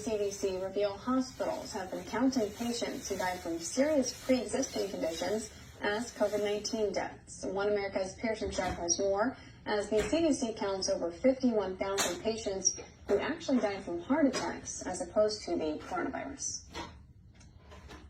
CDC reveal hospitals have been counting patients who died from serious pre-existing conditions as COVID-19 deaths. One America's Pearson Judd has more, as the CDC counts over 51,000 patients who actually died from heart attacks as opposed to the coronavirus.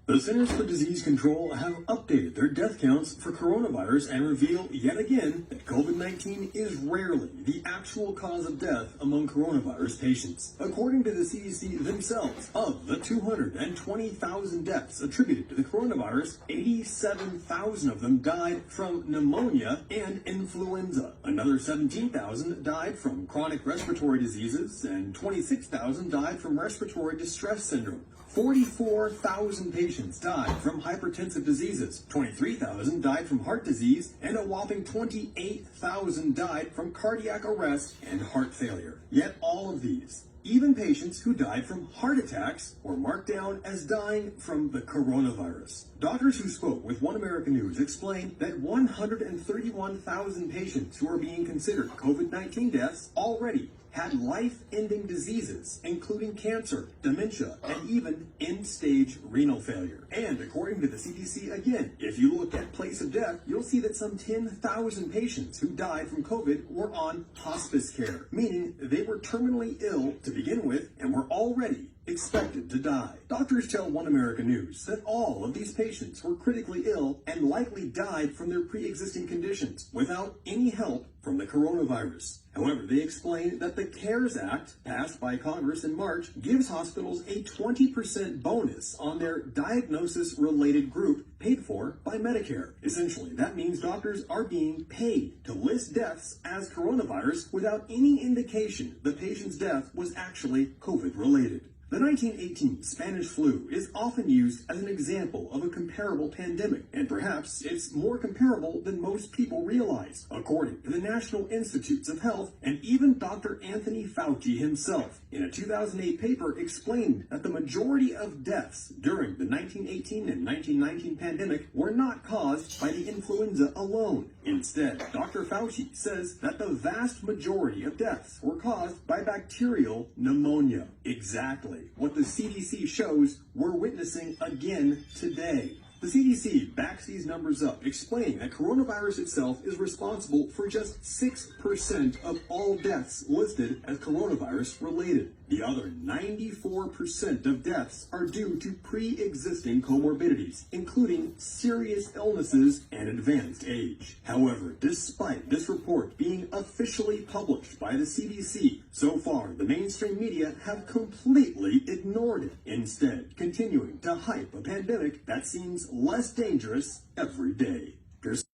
The Centers for Disease Control have updated their death counts for coronavirus and reveal yet again that COVID-19 is rarely the actual cause of death among coronavirus patients. According to the CDC themselves, of the 220,000 deaths attributed to the coronavirus, 87,000 of them died from pneumonia and influenza. Another 17,000 died from chronic respiratory diseases, and 26,000 died from respiratory distress syndrome. 44,000 patients died from hypertensive diseases, 23,000 died from heart disease, and a whopping 28,000 died from cardiac arrest and heart failure. Yet all of these, even patients who died from heart attacks, were marked down as dying from the coronavirus. Doctors who spoke with One American News explained that 131,000 patients who are being considered COVID-19 deaths already had life-ending diseases, including cancer, dementia, and even end-stage renal failure. And according to the CDC, again, if you look at place of death, you'll see that some 10,000 patients who died from COVID were on hospice care, meaning they were terminally ill to begin with and were already expected to die. Doctors tell One American News that all of these patients were critically ill and likely died from their pre-existing conditions without any help from the coronavirus. However, they explain that the CARES Act, passed by Congress in March, gives hospitals a 20% bonus on their diagnosis-related group paid for by Medicare. Essentially, that means doctors are being paid to list deaths as coronavirus without any indication the patient's death was actually COVID-related. The 1918 Spanish flu is often used as an example of a comparable pandemic, and perhaps it's more comparable than most people realize, according to the National Institutes of Health and even Dr. Anthony Fauci himself. In a 2008 paper, explained that the majority of deaths during the 1918 and 1919 pandemic were not caused by the influenza alone. Instead, Dr. Fauci says that the vast majority of deaths were caused by bacterial pneumonia. Exactly what the CDC shows we're witnessing again today. The CDC backs these numbers up, explaining that coronavirus itself is responsible for just 6% of all deaths listed as coronavirus related. The other 94% of deaths are due to pre-existing comorbidities, including serious illnesses and advanced age. However, despite this report being officially published by the CDC, so far the mainstream media have completely ignored it, instead continuing to hype a pandemic that seems less dangerous every day.